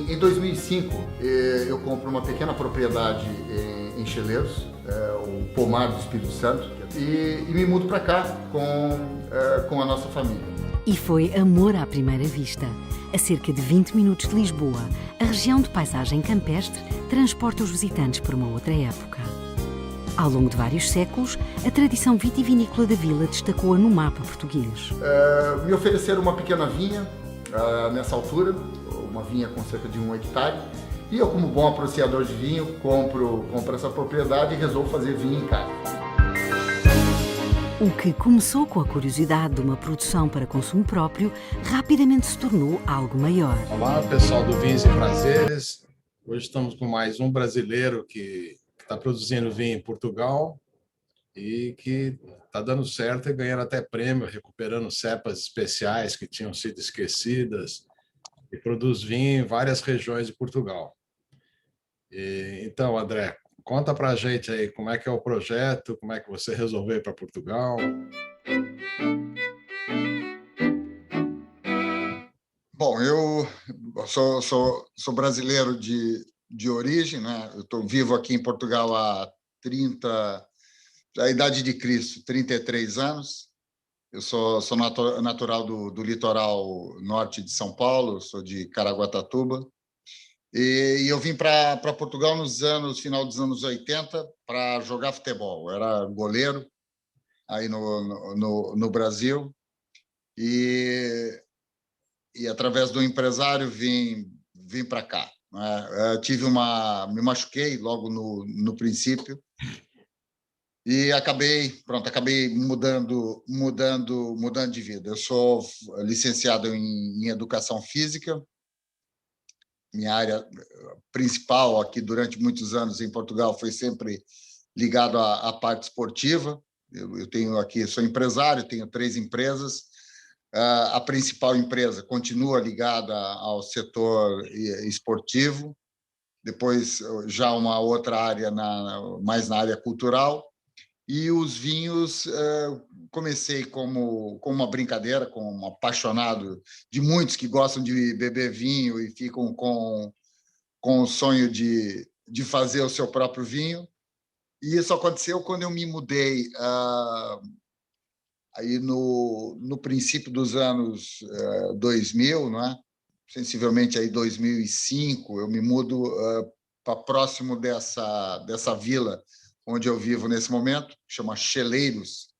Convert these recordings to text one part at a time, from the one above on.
Em 2005, eu compro uma pequena propriedade em Cheleiros, o Pomar do Espírito Santo, e me mudo para cá com a nossa família. E foi amor à primeira vista. A cerca de 20 minutos de Lisboa, a região de paisagem campestre transporta os visitantes para uma outra época. Ao longo de vários séculos, a tradição vitivinícola da vila destacou-a no mapa português. Me ofereceram uma pequena vinha nessa altura, uma vinha com cerca de 1 hectare, e eu, como bom apreciador de vinho, compro essa propriedade e resolvo fazer vinho em casa. O que começou com a curiosidade de uma produção para consumo próprio, rapidamente se tornou algo maior. Olá, pessoal do Vinhos e Prazeres. Hoje estamos com mais um brasileiro que está produzindo vinho em Portugal e que está dando certo e ganhando até prêmio, recuperando cepas especiais que tinham sido esquecidas, e produz vinho em várias regiões de Portugal. Então, André, conta para a gente aí como é que é o projeto, como é que você resolveu ir para Portugal. Bom, eu sou brasileiro de origem, né? Eu estou vivo aqui em Portugal há a idade de Cristo, 33 anos. Eu sou natural do litoral norte de São Paulo, sou de Caraguatatuba. E eu vim para Portugal final dos anos 80 para jogar futebol. Eu era goleiro aí no Brasil e através do empresário vim para cá, né? Me machuquei logo no princípio e acabei mudando de vida. Eu sou licenciado em educação física. Minha área principal aqui durante muitos anos em Portugal foi sempre ligado à parte esportiva. Eu tenho aqui, sou empresário, tenho 3 empresas. A principal empresa continua ligada ao setor esportivo. Depois já uma outra área mais na área cultural. E os vinhos, comecei como uma brincadeira, como um apaixonado de muitos que gostam de beber vinho e ficam com o sonho de fazer o seu próprio vinho. E isso aconteceu quando eu me mudei, aí no princípio dos anos 2000, não é? Sensivelmente aí 2005, eu me mudo para próximo dessa vila onde eu vivo nesse momento, chama Cheleiros,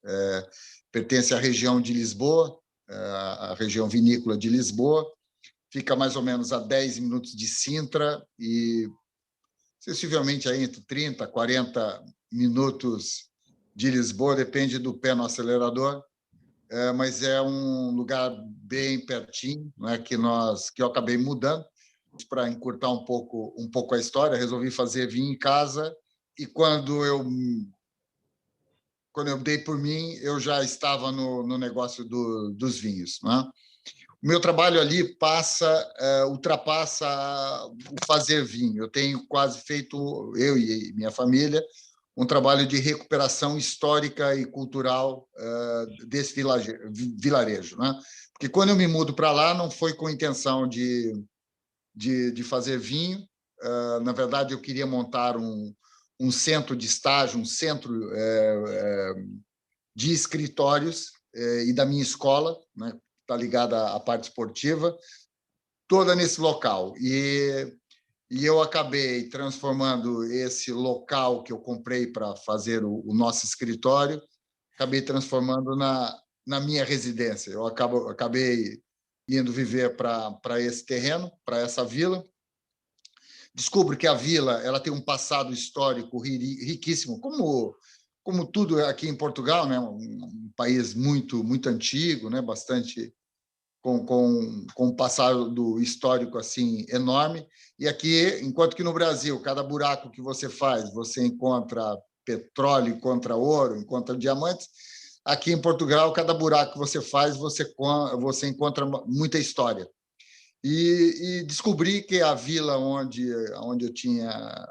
pertence à região de Lisboa, a região vinícola de Lisboa, fica mais ou menos a 10 minutos de Sintra e sensivelmente aí entre 30 a 40 minutos de Lisboa, depende do pé no acelerador, mas é um lugar bem pertinho, né, que eu acabei mudando. Para encurtar um pouco a história, resolvi fazer vinho em casa. E quando eu dei por mim, eu já estava no negócio dos vinhos, né? O meu trabalho ali ultrapassa o fazer vinho. Eu tenho quase feito, eu e minha família, um trabalho de recuperação histórica e cultural desse vilarejo, né? Porque quando eu me mudo para lá, não foi com intenção de fazer vinho. Na verdade, eu queria montar um centro de estágio, um centro de escritórios e da minha escola, né, está ligada à parte esportiva, toda nesse local. E eu acabei transformando esse local que eu comprei para fazer o nosso escritório, acabei transformando na minha residência. Eu acabei indo viver para esse terreno, para essa vila. Descubro que a vila ela tem um passado histórico riquíssimo, como tudo aqui em Portugal, né? Um país muito antigo, né? Bastante com um passado histórico assim enorme. E aqui, enquanto que no Brasil, cada buraco que você faz, você encontra petróleo, encontra ouro, encontra diamantes, aqui em Portugal, cada buraco que você faz, você encontra muita história. E descobri que a vila onde eu tinha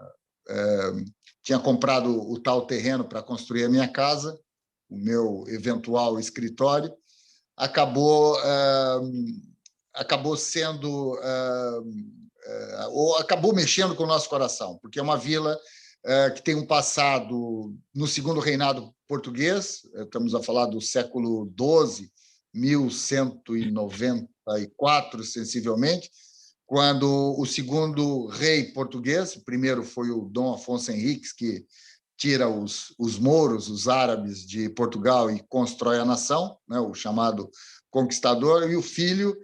comprado o tal terreno para construir a minha casa, o meu eventual escritório, acabou sendo ou acabou mexendo com o nosso coração, porque é uma vila que tem um passado no segundo reinado português, estamos a falar do século XII, 1194, sensivelmente, quando o segundo rei português, o primeiro foi o Dom Afonso Henriques, que tira os mouros, os árabes de Portugal e constrói a nação, né, o chamado conquistador, e o filho,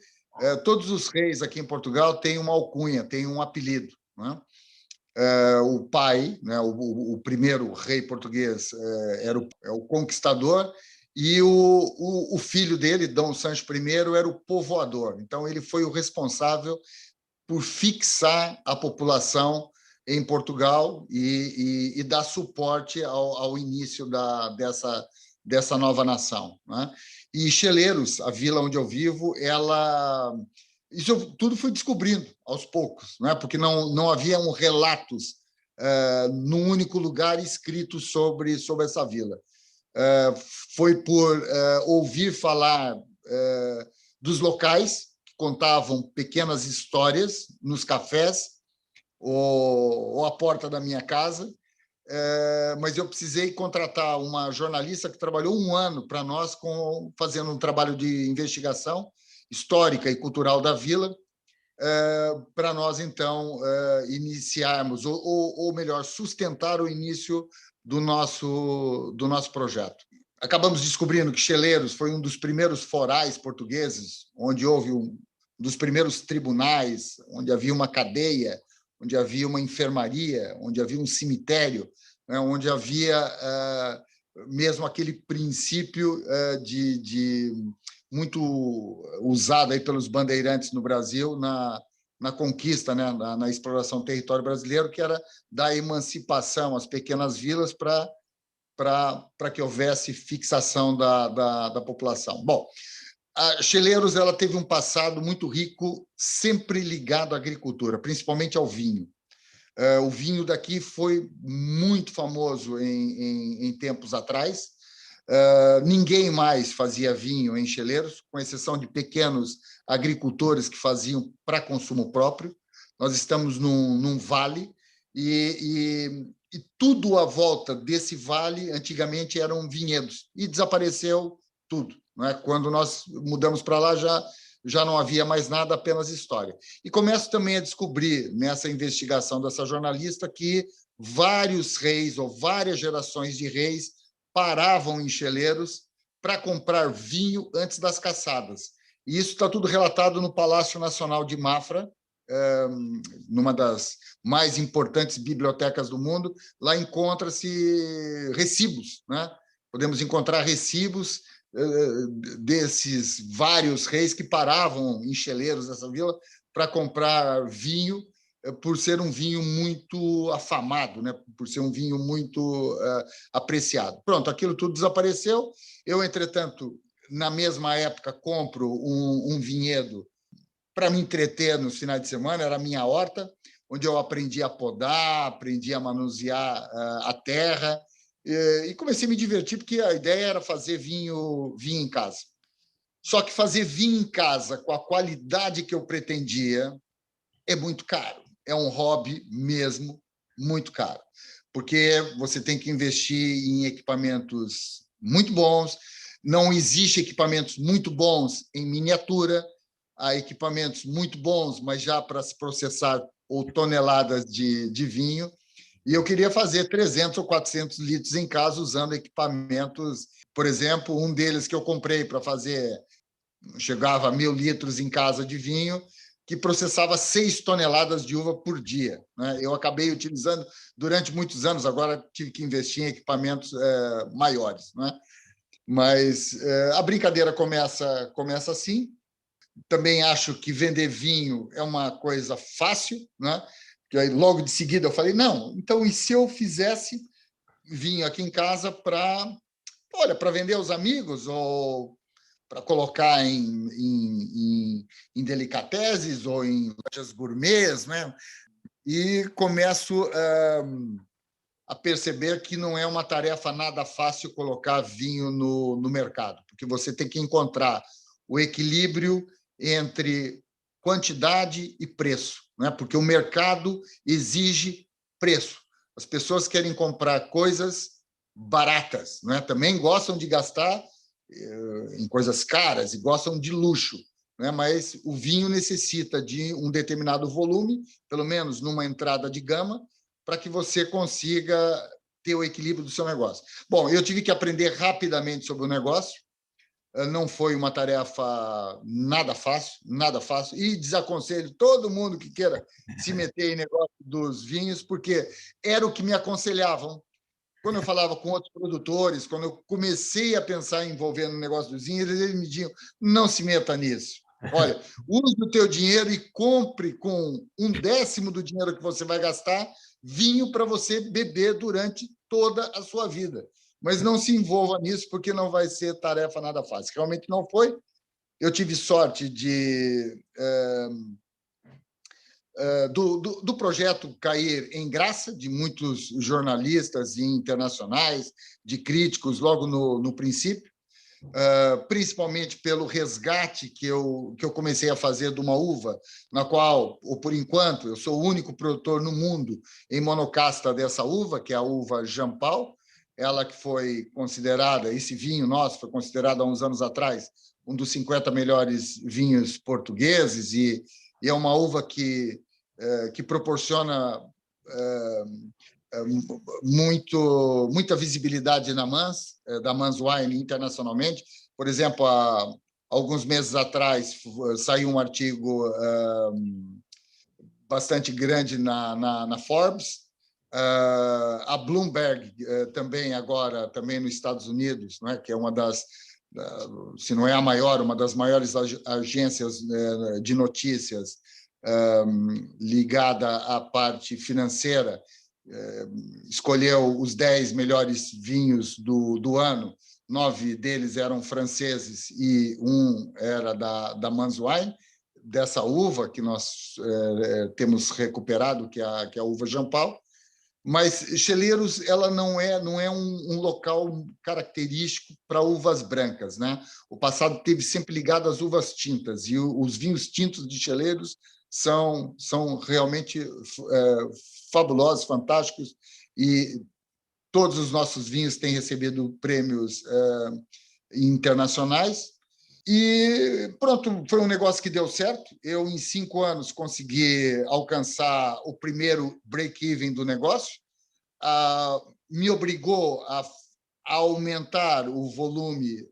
todos os reis aqui em Portugal têm uma alcunha, têm um apelido, né? O pai, né, o primeiro rei português, era o conquistador, e o filho dele, Dom Sancho I, era o povoador. Então, ele foi o responsável por fixar a população em Portugal e dar suporte ao início dessa nova nação, né? E Cheleiros, a vila onde eu vivo, isso eu tudo fui descobrindo aos poucos, né? Porque não haviam relatos num único lugar escritos sobre essa vila. Foi por ouvir falar dos locais que contavam pequenas histórias nos cafés ou à porta da minha casa, mas eu precisei contratar uma jornalista que trabalhou um ano para nós, fazendo um trabalho de investigação histórica e cultural da vila, para nós, então, iniciarmos, ou melhor, sustentar o início do nosso projeto. Acabamos descobrindo que Cheleiros foi um dos primeiros forais portugueses, onde houve um dos primeiros tribunais, onde havia uma cadeia, onde havia uma enfermaria, onde havia um cemitério, né, onde havia mesmo aquele princípio muito usado aí pelos bandeirantes no Brasil na conquista, né, na exploração do território brasileiro, que era da emancipação às pequenas vilas para que houvesse fixação da população. Bom, a Cheleiros ela teve um passado muito rico, sempre ligado à agricultura, principalmente ao vinho. O vinho daqui foi muito famoso em tempos atrás. Ninguém mais fazia vinho em Cheleiros, com exceção de pequenos agricultores que faziam para consumo próprio. Nós estamos num vale e tudo à volta desse vale antigamente eram vinhedos e desapareceu tudo, né? Quando nós mudamos para lá já não havia mais nada, apenas história. E começo também a descobrir nessa investigação dessa jornalista que vários reis ou várias gerações de reis paravam em Cheleiros para comprar vinho antes das caçadas. E isso está tudo relatado no Palácio Nacional de Mafra, numa das mais importantes bibliotecas do mundo. Lá encontra-se recibos, né? Podemos encontrar recibos desses vários reis que paravam em Cheleiros dessa vila para comprar vinho, por ser um vinho muito afamado, né? Por ser um vinho muito apreciado. Pronto, aquilo tudo desapareceu. Eu, entretanto, na mesma época, compro um vinhedo para me entreter nos finais de semana, era a minha horta, onde eu aprendi a podar, aprendi a manusear a terra, e comecei a me divertir, porque a ideia era fazer vinho em casa. Só que fazer vinho em casa com a qualidade que eu pretendia é muito caro. É um hobby mesmo muito caro, porque você tem que investir em equipamentos muito bons, não existe equipamentos muito bons em miniatura, há equipamentos muito bons, mas já para se processar ou toneladas de vinho, e eu queria fazer 300 ou 400 litros em casa usando equipamentos, por exemplo, um deles que eu comprei para fazer, chegava a 1.000 litros em casa de vinho, que processava 6 toneladas de uva por dia, né? Eu acabei utilizando durante muitos anos, agora tive que investir em equipamentos maiores, né? Mas a brincadeira começa assim. também acho que vender vinho é uma coisa fácil, né? Porque aí, logo de seguida, eu falei, não, então, e se eu fizesse vinho aqui em casa para vender aos amigos ou para colocar em delicatessen ou em lojas gourmets, né? E começo a perceber que não é uma tarefa nada fácil colocar vinho no mercado, porque você tem que encontrar o equilíbrio entre quantidade e preço, né? Porque o mercado exige preço. As pessoas querem comprar coisas baratas, né? Também gostam de gastar em coisas caras e gostam de luxo, né? Mas o vinho necessita de um determinado volume, pelo menos numa entrada de gama, para que você consiga ter o equilíbrio do seu negócio. Bom, eu tive que aprender rapidamente sobre o negócio, não foi uma tarefa nada fácil, e desaconselho todo mundo que queira se meter em negócio dos vinhos, porque era o que me aconselhavam. Quando eu falava com outros produtores, quando eu comecei a pensar em envolver no negócio dos vinhos, eles me diziam, não se meta nisso. Olha, use o teu dinheiro e compre com 1/10 do dinheiro que você vai gastar vinho para você beber durante toda a sua vida. Mas não se envolva nisso, porque não vai ser tarefa nada fácil. Realmente não foi. Eu tive sorte do projeto cair em graça de muitos jornalistas internacionais, de críticos, logo no princípio, principalmente pelo resgate que eu comecei a fazer de uma uva, na qual, ou por enquanto, eu sou o único produtor no mundo em monocasta dessa uva, que é a uva Jampal, ela que foi considerada, esse vinho nosso foi considerado há uns anos atrás, um dos 50 melhores vinhos portugueses, e é uma uva que proporciona muita visibilidade na Mans, da Mans Wine internacionalmente. Por exemplo, há alguns meses atrás saiu um artigo bastante grande na Forbes. A Bloomberg também agora, também nos Estados Unidos, não é? Que é uma das, se não é a maior, uma das maiores agências de notícias ligada à parte financeira, escolheu os 10 melhores vinhos do ano. 9 deles eram franceses e um era da Mans Wine, dessa uva que nós temos recuperado, que é a uva Jampal. Mas Cheleiros, ela não é um local característico para uvas brancas, né? O passado teve sempre ligado às uvas tintas, e os vinhos tintos de Cheleiros são realmente fabulosos, fantásticos, e todos os nossos vinhos têm recebido prêmios internacionais. E pronto, foi um negócio que deu certo. Eu, em 5 anos, consegui alcançar o primeiro break-even do negócio. Me obrigou a aumentar o volume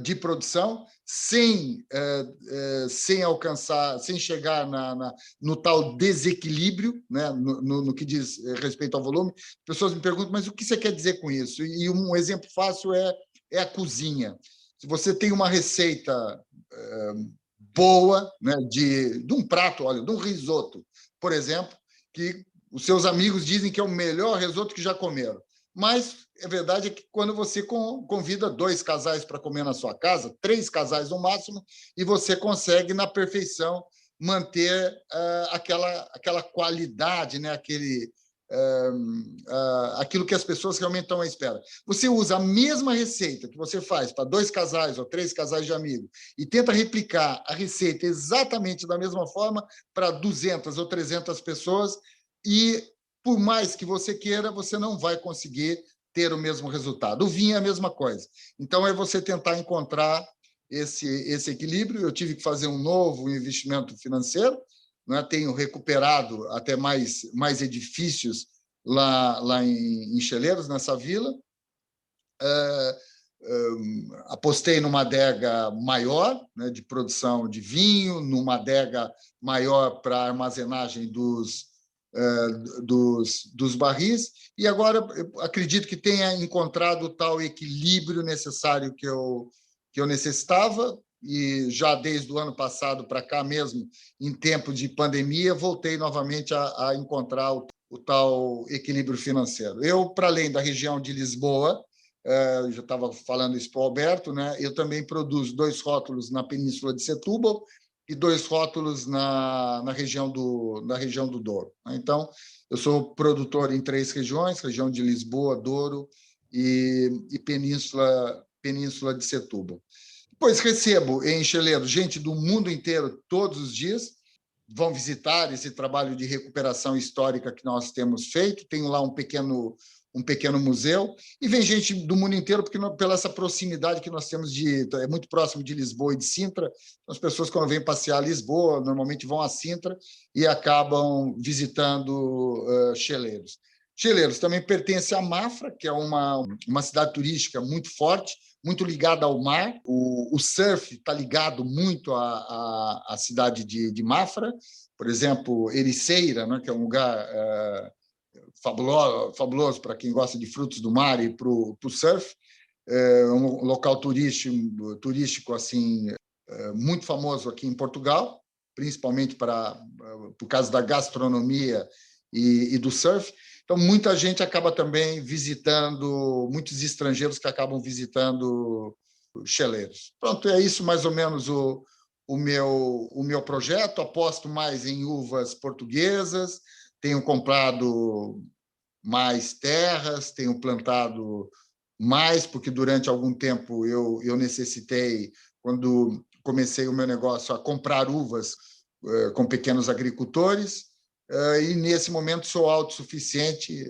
de produção, sem alcançar, sem chegar no tal desequilíbrio, né, no que diz respeito ao volume. As pessoas me perguntam, mas o que você quer dizer com isso? E um exemplo fácil é a cozinha. Se você tem uma receita boa, né, de um prato, olha, de um risoto, por exemplo, que os seus amigos dizem que é o melhor risoto que já comeram. Mas a verdade é que quando você convida 2 casais para comer na sua casa, 3 casais no máximo, e você consegue, na perfeição, manter aquela qualidade, né, aquilo que as pessoas realmente estão à espera. Você usa a mesma receita que você faz para 2 casais ou 3 casais de amigos e tenta replicar a receita exatamente da mesma forma para 200 ou 300 pessoas, e por mais que você queira, você não vai conseguir ter o mesmo resultado. O vinho é a mesma coisa. Então, é você tentar encontrar esse equilíbrio. Eu tive que fazer um novo investimento financeiro, né? Tenho recuperado até mais edifícios lá em Cheleiros, nessa vila. Apostei numa adega maior, né, de produção de vinho, numa adega maior para armazenagem dos barris, e agora eu acredito que tenha encontrado o tal equilíbrio necessário que eu necessitava. e já desde o ano passado para cá mesmo, em tempo de pandemia, voltei novamente a encontrar o tal equilíbrio financeiro. Eu, para além da região de Lisboa, já estava falando isso para o Alberto, né? Eu também produzo 2 rótulos na Península de Setúbal e 2 rótulos na região do Douro. Então, eu sou produtor em 3 regiões, região de Lisboa, Douro e Península de Setúbal. Depois recebo em Cheleiro gente do mundo inteiro todos os dias, vão visitar esse trabalho de recuperação histórica que nós temos feito. Tenho lá um pequeno museu, e vem gente do mundo inteiro, porque pela essa proximidade que nós temos, é muito próximo de Lisboa e de Sintra. As pessoas, quando vêm passear a Lisboa, normalmente vão a Sintra e acabam visitando Cheleiros. Cheleiros também pertence à Mafra, que é uma cidade turística muito forte, muito ligada ao mar. O surf está ligado muito à cidade de Mafra. Por exemplo, Ericeira, né, que é um lugar fabuloso para quem gosta de frutos do mar e para o surf. É um local turístico assim, muito famoso aqui em Portugal, principalmente por causa da gastronomia e do surf. Então, muita gente acaba também visitando, muitos estrangeiros que acabam visitando Cheleiros. Pronto, é isso mais ou menos o meu projeto. Aposto mais em uvas portuguesas, tenho comprado mais terras, tenho plantado mais, porque durante algum tempo eu necessitei, quando comecei o meu negócio, a comprar uvas com pequenos agricultores, e nesse momento sou autossuficiente,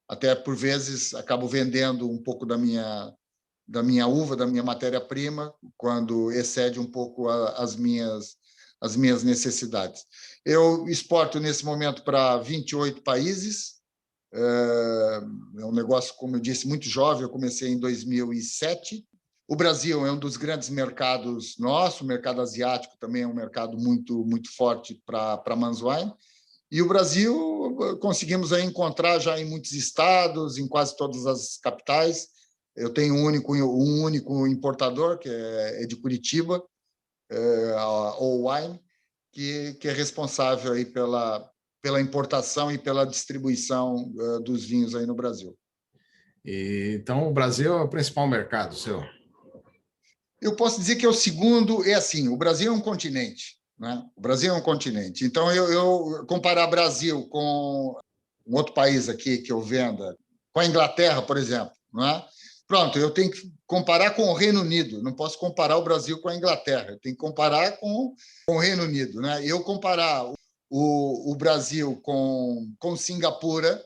até por vezes acabo vendendo um pouco da minha uva, da minha matéria-prima, quando excede um pouco as minhas necessidades. Eu exporto nesse momento para 28 países. É um negócio, como eu disse, muito jovem. Eu comecei em 2007. O Brasil é um dos grandes mercados nossos. O mercado asiático também é um mercado muito, muito forte para Manzwine. E o Brasil conseguimos aí encontrar já em muitos estados, em quase todas as capitais. Eu tenho um único importador, que é de Curitiba, a All Wine, que é responsável aí pela importação e pela distribuição dos vinhos aí no Brasil. Então, o Brasil é o principal mercado seu? Eu posso dizer que é o segundo. É assim, o Brasil é um continente, né? O Brasil é um continente. Então, eu comparar Brasil com um outro país aqui que eu venda, com a Inglaterra, por exemplo, não é? Pronto, eu tenho que comparar com o Reino Unido. Não posso comparar o Brasil com a Inglaterra. Eu tenho que comparar com o Reino Unido, né? Eu comparar o Brasil com Singapura,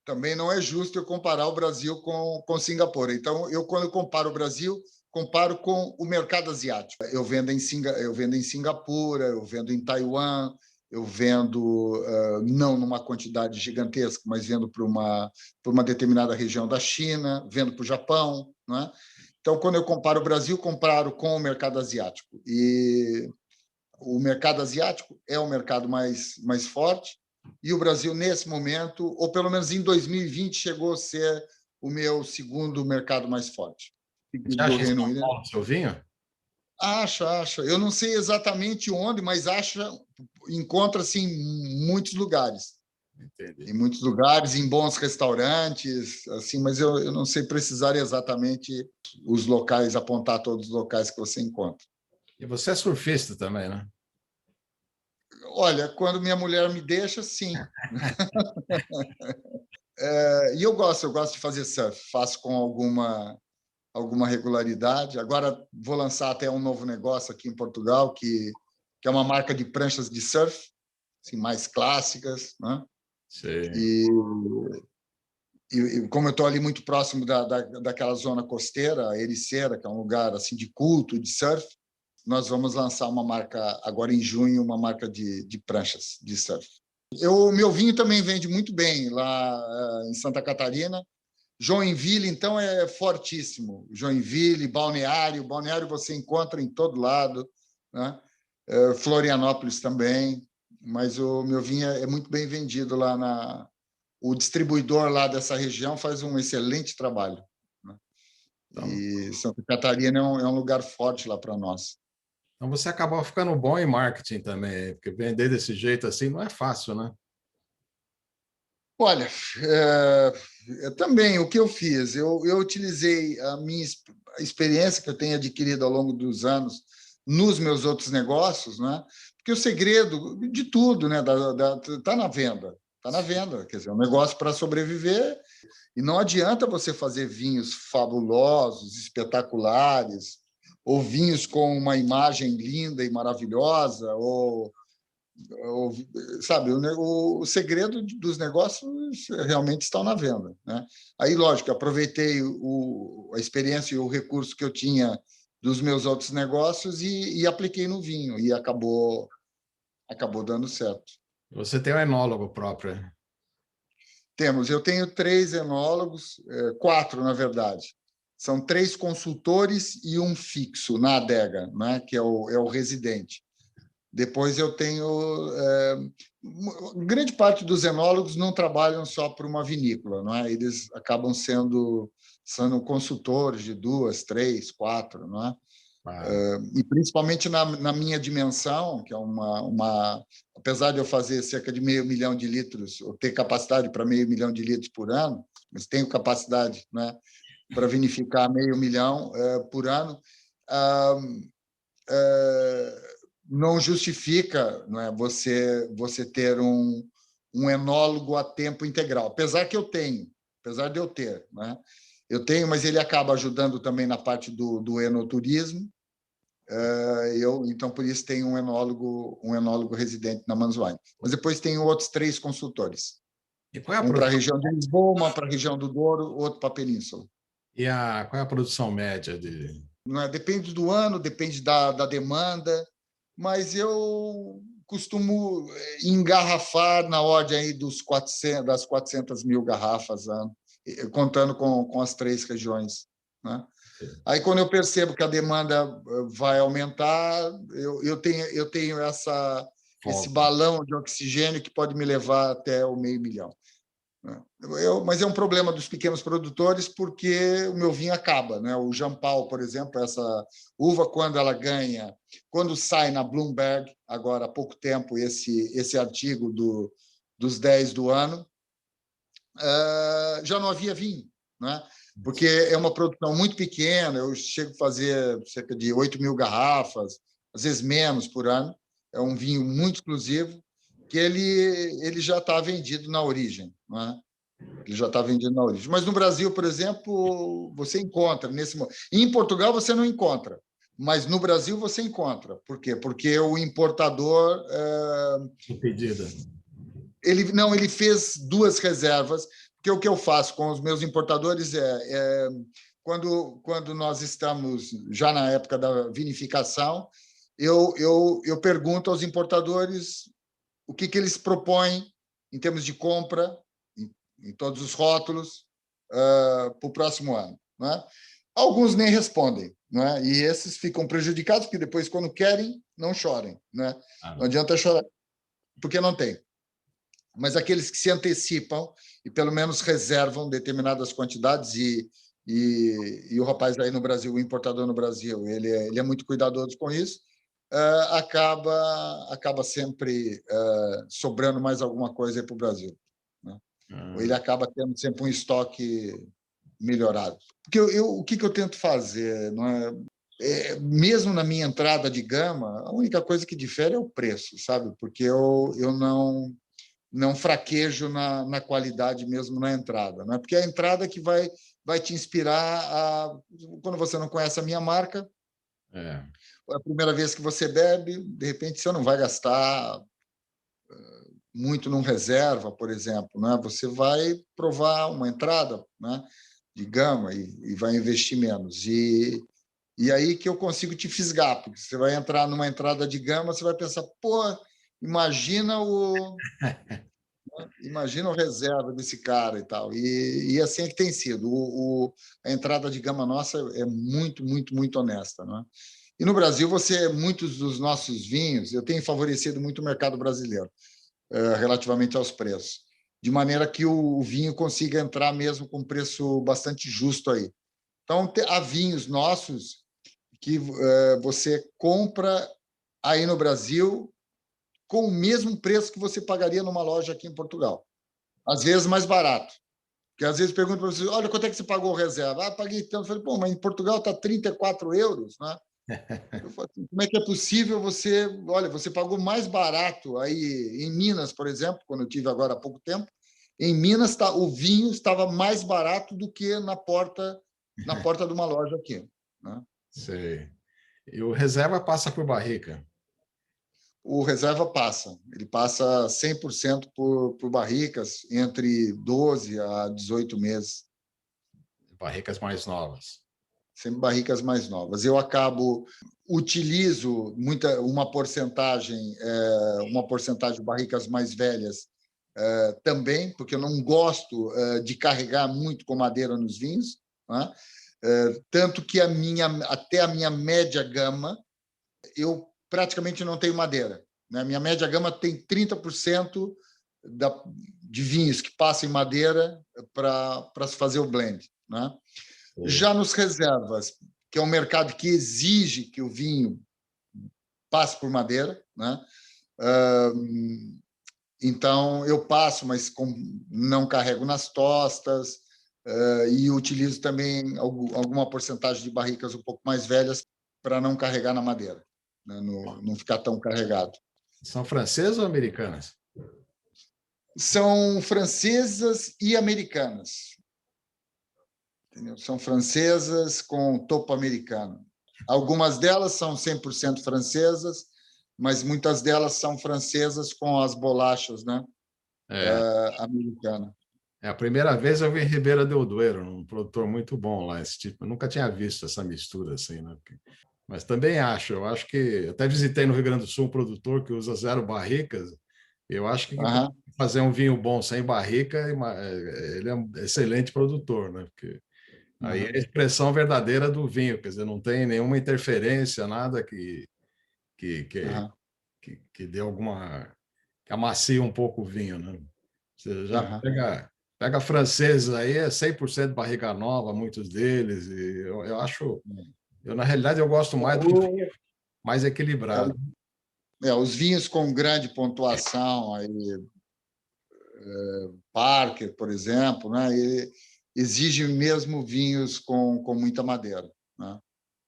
também não é justo eu comparar o Brasil com Singapura. Então, quando eu comparo o Brasil, comparo com o mercado asiático. Eu vendo em Singapura, eu vendo em Taiwan, eu vendo não numa quantidade gigantesca, mas vendo para uma determinada região da China, vendo para o Japão, não é? Então, quando eu comparo o Brasil, comparo com o mercado asiático. E o mercado asiático é o mercado mais forte, e o Brasil, nesse momento, ou pelo menos em 2020, chegou a ser o meu segundo mercado mais forte. Você acha em São Paulo seu vinho? Acha. Eu não sei exatamente onde, mas encontra-se em muitos lugares. Entendi. Em muitos lugares, em bons restaurantes, assim, mas eu não sei precisar exatamente os locais, apontar todos os locais que você encontra. E você é surfista também, né? Olha, quando minha mulher me deixa, sim. E eu gosto de fazer surf, faço com alguma regularidade. Agora vou lançar até um novo negócio aqui em Portugal, que é uma marca de pranchas de surf, assim, mais clássicas, né? Sim. E como eu estou ali muito próximo daquela zona costeira, a Ericeira, que é um lugar assim de culto, de surf, nós vamos lançar uma marca agora em junho, uma marca de pranchas de surf. O meu vinho também vende muito bem lá em Santa Catarina. Joinville, então, é fortíssimo. Joinville, Balneário você encontra em todo lado, né? Florianópolis também, mas o meu vinho é muito bem vendido lá o distribuidor lá dessa região faz um excelente trabalho, né? Então, E Santa Catarina é um lugar forte lá para nós. então você acabou ficando bom em marketing também, porque vender desse jeito assim não é fácil, né? Olha, também o que eu fiz, eu utilizei a minha experiência que eu tenho adquirido ao longo dos anos nos meus outros negócios, né? Porque o segredo de tudo, né, tá na venda, tá na venda. Quer dizer, é um negócio para sobreviver e não adianta você fazer vinhos fabulosos, espetaculares, ou vinhos com uma imagem linda e maravilhosa, sabe, o segredo dos negócios realmente está na venda, né? Aí, lógico, aproveitei a experiência e o recurso que eu tinha dos meus outros negócios e apliquei no vinho e acabou dando certo. Você tem um enólogo próprio, né? Eu tenho 3 enólogos, 4, na verdade. São 3 consultores e um fixo na adega, né? Que é o residente. Depois eu tenho... grande parte dos enólogos não trabalham só para uma vinícola, não é? Eles acabam sendo consultores de 2, 3, 4, não é? Ah, E principalmente na minha dimensão, que é apesar de eu fazer cerca de 500 mil de litros, ou ter capacidade para 500 mil de litros por ano, mas tenho capacidade, né, para vinificar 500 mil por ano, não justifica, não é, você ter um enólogo a tempo integral, apesar de eu ter, né? Eu tenho, mas ele acaba ajudando também na parte do enoturismo. Então, por isso, tenho um enólogo residente na Manzoine. Mas depois tenho outros 3 consultores. e qual é a Um para a produção? região de Lisboa, uma para a região do Douro, outro para a Península. Qual é a produção média de... Não é? Depende do ano, depende da demanda, mas eu costumo engarrafar na ordem aí das 400 mil garrafas ano, contando com as 3 regiões, né? Aí, quando eu percebo que a demanda vai aumentar, eu tenho esse Folga? balão de oxigênio que pode me levar até o 500 mil, né? Mas é um problema dos pequenos produtores, porque o meu vinho acaba, né? O Jean Paul, por exemplo, essa uva, quando sai na Bloomberg, agora há pouco tempo, esse artigo dos 10 do ano, já não havia vinho, né? Porque é uma produção muito pequena, eu chego a fazer cerca de 8 mil garrafas, às vezes menos por ano. É um vinho muito exclusivo, que ele já está vendido na origem, né? Ele já está vendido na origem. Mas no Brasil, por exemplo, você encontra em Portugal você não encontra, mas no Brasil você encontra. Por quê? Porque o importador Impedida. ele fez 2 reservas, porque o que eu faço com os meus importadores quando nós estamos já na época da vinificação, eu pergunto aos importadores o que eles propõem em termos de compra, em todos os rótulos, para o próximo ano, né? Alguns nem respondem, né? E esses ficam prejudicados, porque depois, quando querem, não chorem, né? Não adianta chorar, porque não tem. Mas aqueles que se antecipam e pelo menos reservam determinadas quantidades, e o rapaz aí no Brasil, o importador no Brasil, ele é muito cuidadoso com isso, acaba sempre sobrando mais alguma coisa para o Brasil, né? Ou ele acaba tendo sempre um estoque melhorado. Porque o que eu tento fazer, não é? Mesmo na minha entrada de gama, a única coisa que difere é o preço, sabe? Porque eu não fraquejo na qualidade mesmo na entrada, né? Porque é a entrada que vai te inspirar quando você não conhece a minha marca, É. é a primeira vez que você bebe, de repente você não vai gastar muito num reserva, por exemplo, né? Você vai provar uma entrada, né, de gama e vai investir menos. E aí que eu consigo te fisgar, porque você vai entrar numa entrada de gama, você vai pensar, pô, imagina o reserva desse cara e tal. E assim é que tem sido. A entrada de gama nossa é muito, muito, muito honesta, né? E no Brasil, muitos dos nossos vinhos, eu tenho favorecido muito o mercado brasileiro, relativamente aos preços, de maneira que o vinho consiga entrar mesmo com preço bastante justo aí. Então, há vinhos nossos que você compra aí no Brasil com o mesmo preço que você pagaria numa loja aqui em Portugal. Às vezes mais barato. Porque às vezes perguntam para você, olha, quanto é que você pagou reserva? Ah, paguei tanto. Eu falei, pô, mas em Portugal está 34 euros, né? Eu falei assim, como é que é possível você... Olha, você pagou mais barato aí em Minas, por exemplo, quando eu tive agora há pouco tempo. Em Minas, o vinho estava mais barato do que na porta de uma loja aqui, né? Sei. E o reserva passa por barrica. O reserva passa. Ele passa 100% por barricas, entre 12 a 18 meses. Barricas mais novas. Sempre barricas mais novas. Eu utilizo uma porcentagem de barricas mais velhas também, porque eu não gosto de carregar muito com madeira nos vinhos, né? Tanto que até a minha média gama, eu praticamente não tenho madeira, né? Minha média gama tem 30% de vinhos que passam em madeira para se fazer o blend, né? Já nos reservas, que é um mercado que exige que o vinho passe por madeira, né? Então, eu passo, mas não carrego nas tostas, e utilizo também alguma porcentagem de barricas um pouco mais velhas para não carregar na madeira, né? Não ficar tão carregado. São francesas ou americanas? São francesas e americanas. Entendeu? São francesas com topo americano. Algumas delas são 100% francesas, mas muitas delas são francesas com as bolachas, né? Americana. É a primeira vez eu vi em Ribeira del Duero, um produtor muito bom lá, esse tipo. Eu nunca tinha visto essa mistura assim, né? Mas também eu acho que até visitei no Rio Grande do Sul um produtor que usa 0 barricas. Eu acho que fazer um vinho bom sem barrica, ele é um excelente produtor, né? Porque aí é a expressão verdadeira do vinho, quer dizer, não tem nenhuma interferência, nada que dê alguma... que amacie um pouco o vinho, né? Você já pega franceses aí, é 100% barriga nova, muitos deles, e eu acho... na realidade, eu gosto mais do vinho mais equilibrado. Os vinhos com grande pontuação, aí, Parker, por exemplo, né? Exigem mesmo vinhos com muita madeira, né?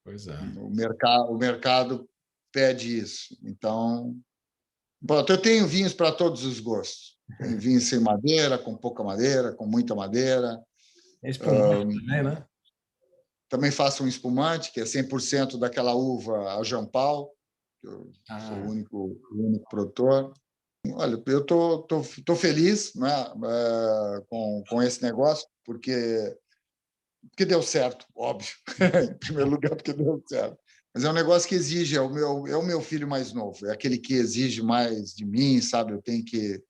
Pois é. O mercado pede isso. Então, eu tenho vinhos para todos os gostos. Tem vinho sem madeira, com pouca madeira, com muita madeira. É espumante também, né? Também faço um espumante, que é 100% daquela uva a Jean Paul, que eu sou o único produtor. Olha, eu tô feliz, né, com esse negócio, porque deu certo, óbvio. Em primeiro lugar, porque deu certo. Mas é um negócio que exige, é o meu filho mais novo, é aquele que exige mais de mim, sabe? Eu tenho que...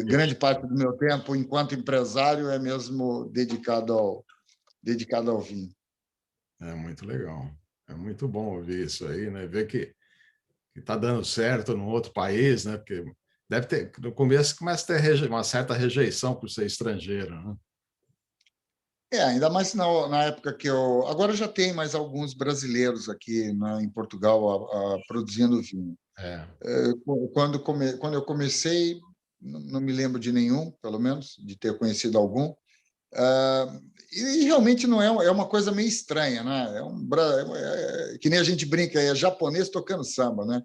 grande parte do meu tempo, enquanto empresário, é mesmo dedicado ao vinho. É muito legal. É muito bom ouvir isso aí, né? Ver que está dando certo num outro país, né? Porque deve ter, no começo começa a ter uma certa rejeição por ser estrangeiro, né? Ainda mais na época que eu... Agora já tem mais alguns brasileiros aqui, né, em Portugal produzindo vinho. Quando eu comecei, não me lembro de nenhum, pelo menos, de ter conhecido algum. E realmente não é uma coisa meio estranha, né? Que nem a gente brinca, é japonês tocando samba, né?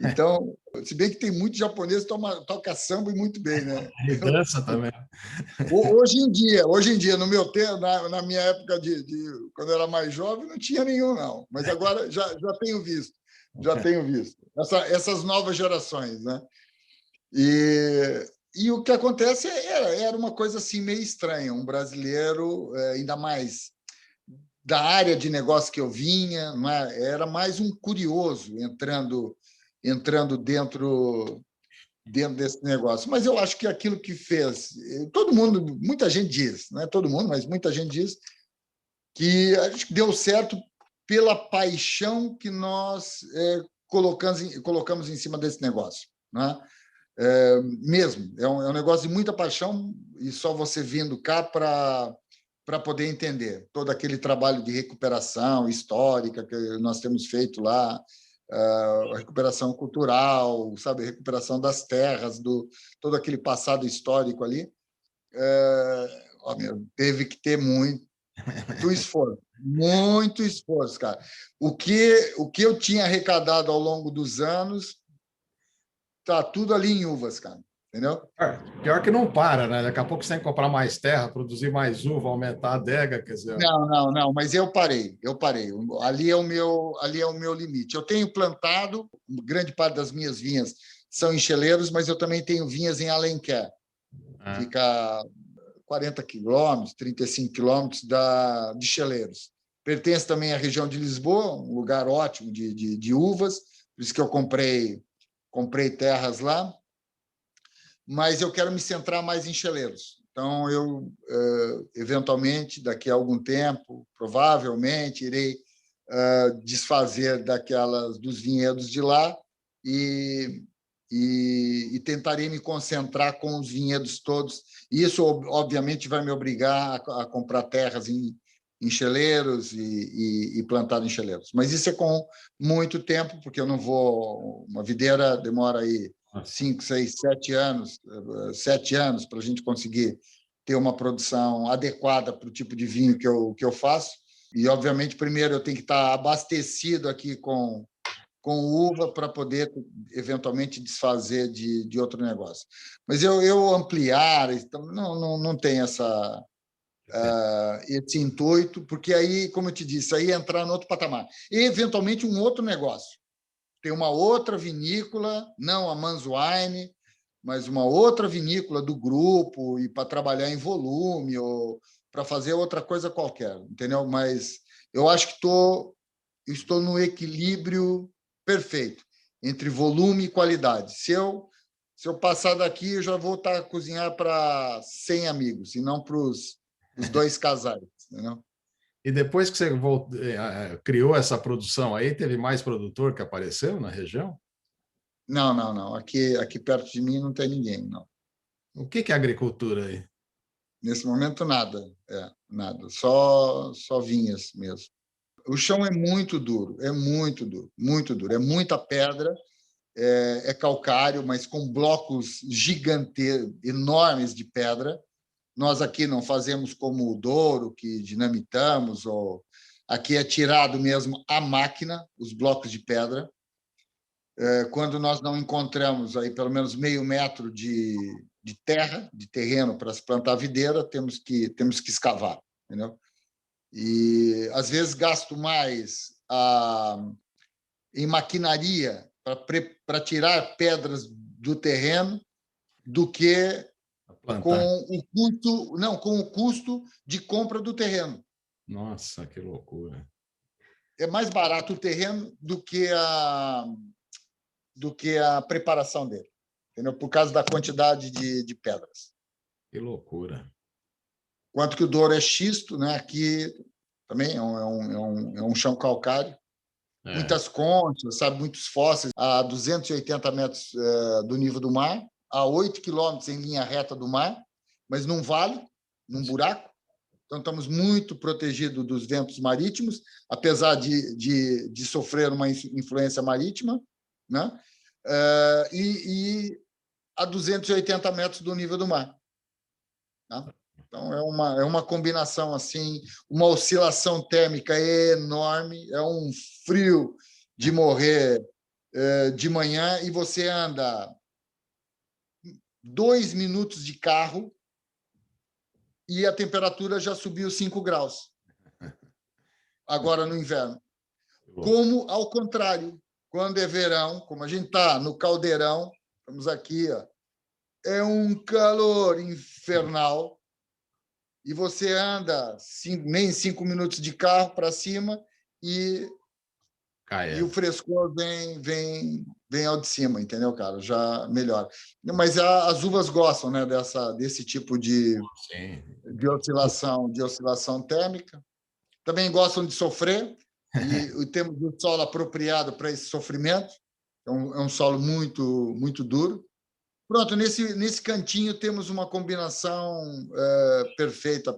Então, se bem que tem muito japonês que toca samba e muito bem, né? E dança também. Hoje em dia, no meu tempo, na minha época quando eu era mais jovem, não tinha nenhum, não. Mas agora já tenho visto. Essas novas gerações, né? E o que acontece era uma coisa assim meio estranha, um brasileiro, ainda mais da área de negócio que eu vinha, era mais um curioso entrando dentro desse negócio. Mas eu acho que aquilo que fez, muita gente diz, não é todo mundo, mas muita gente diz que acho que deu certo pela paixão que nós colocamos em cima desse negócio, né? Mesmo, é um negócio de muita paixão, e só você vindo cá para para poder entender todo aquele trabalho de recuperação histórica que nós temos feito lá, recuperação cultural, sabe, recuperação das terras, todo aquele passado histórico ali. Teve que ter muito esforço, cara. O que eu tinha arrecadado ao longo dos anos está tudo ali em uvas, cara. Entendeu? Pior que não para, né? Daqui a pouco você tem que comprar mais terra, produzir mais uva, aumentar a adega, quer dizer. Não, mas eu parei. Ali é o meu limite. Eu tenho plantado, grande parte das minhas vinhas são em Cheleiros, mas eu também tenho vinhas em Alenquer. Fica 40 quilômetros, 35 quilômetros de Cheleiros. Pertence também à região de Lisboa, um lugar ótimo de uvas, por isso que eu comprei terras lá. Mas eu quero me centrar mais em Cheleiros. Então, eu, eventualmente, daqui a algum tempo, provavelmente, irei desfazer dos vinhedos de lá e tentarei me concentrar com os vinhedos todos. Isso, obviamente, vai me obrigar a comprar terras em Cheleiros e plantar em Cheleiros. Mas isso é com muito tempo, porque eu não vou... Uma videira demora aí 5, 6, 7 anos, 7 anos para a gente conseguir ter uma produção adequada para o tipo de vinho que eu faço. E, obviamente, primeiro eu tenho que estar abastecido aqui com uva para poder, eventualmente, desfazer de outro negócio. Mas eu ampliar, não tem esse intuito, porque aí, como eu te disse, aí entrar no outro patamar. E, eventualmente, um outro negócio. Tem uma outra vinícola, não a Manzwine, mas uma outra vinícola do grupo, e para trabalhar em volume ou para fazer outra coisa qualquer, entendeu? Mas eu acho que estou no equilíbrio perfeito entre volume e qualidade. Se eu passar daqui, eu já vou estar a cozinhar para 100 amigos, e não para os 2 casais, entendeu? E depois que você criou essa produção aí, teve mais produtor que apareceu na região? Não. Aqui perto de mim não tem ninguém, não. O que é agricultura aí? Nesse momento, nada. Nada. Só vinhas mesmo. O chão é muito duro, muito duro. É muita pedra, é calcário, mas com blocos gigantes, enormes de pedra. Nós aqui não fazemos como o Douro, que dinamitamos, ou aqui é tirado mesmo a máquina, os blocos de pedra. Quando nós não encontramos aí pelo menos meio metro de terra, de terreno para se plantar videira, temos que escavar, entendeu? E às vezes gasto mais em maquinaria para tirar pedras do terreno do que com o custo de compra do terreno. Nossa, que loucura. É mais barato o terreno do que a preparação dele, entendeu? Por causa da quantidade de pedras. Que loucura. Quanto que o Douro é xisto, né? Aqui também é um chão calcário. Muitas conchas, sabe? Muitos fósseis a 280 metros do nível do mar, a 8 quilômetros em linha reta do mar, mas num vale, num buraco. Então, estamos muito protegidos dos ventos marítimos, apesar de sofrer uma influência marítima, né? E a 280 metros do nível do mar. Tá? Então, é uma combinação, assim, uma oscilação térmica enorme, é um frio de morrer de manhã, e você anda 2 minutos de carro e a temperatura já subiu 5 graus. Agora, no inverno. Como, ao contrário, quando é verão, como a gente está no caldeirão, estamos aqui, ó, é um calor infernal, e você anda nem 5 minutos de carro para cima e o frescor vem ao de cima, entendeu, cara? Já melhora. Mas as uvas gostam, né, desse tipo de oscilação térmica. Também gostam de sofrer, e temos um solo apropriado para esse sofrimento. É um solo muito, muito duro. Pronto, nesse cantinho temos uma combinação perfeita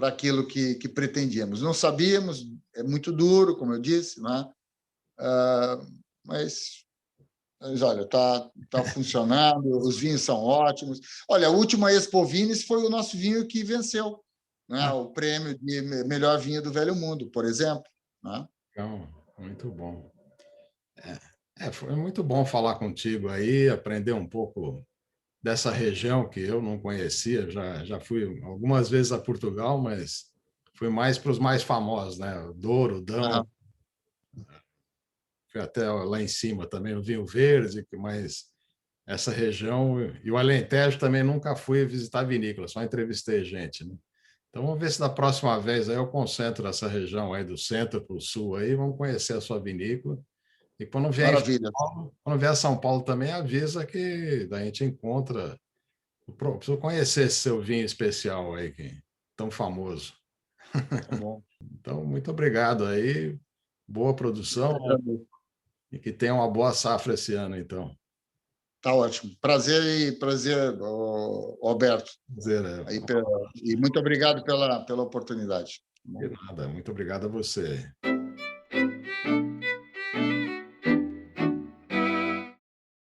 para aquilo que pretendíamos. Não sabíamos, é muito duro, como eu disse, né? Mas olha, está funcionando, os vinhos são ótimos. Olha, a última Expo Vines foi o nosso vinho que venceu, né? O prêmio de melhor vinho do Velho Mundo, por exemplo, né? Então, muito bom. Foi muito bom falar contigo aí, aprender um pouco dessa região que eu não conhecia. Já fui algumas vezes a Portugal, mas fui mais para os mais famosos, né? O Douro, o Dão, fui até lá em cima também, no Vinho Verde, mas essa região, e o Alentejo também nunca fui visitar vinícola, só entrevistei gente, né? Então vamos ver se da próxima vez aí eu concentro essa região aí do centro para o sul aí, vamos conhecer a sua vinícola. E Maravilha. Quando vier a São Paulo também, avisa que a gente encontra. Preciso conhecer esse seu vinho especial aí, que é tão famoso. Tá bom. Então, muito obrigado aí. Boa produção e que tenha uma boa safra esse ano, então. Tá ótimo. Prazer, Alberto. Prazer, Aí, e muito obrigado pela oportunidade. de nada. Muito obrigado a você.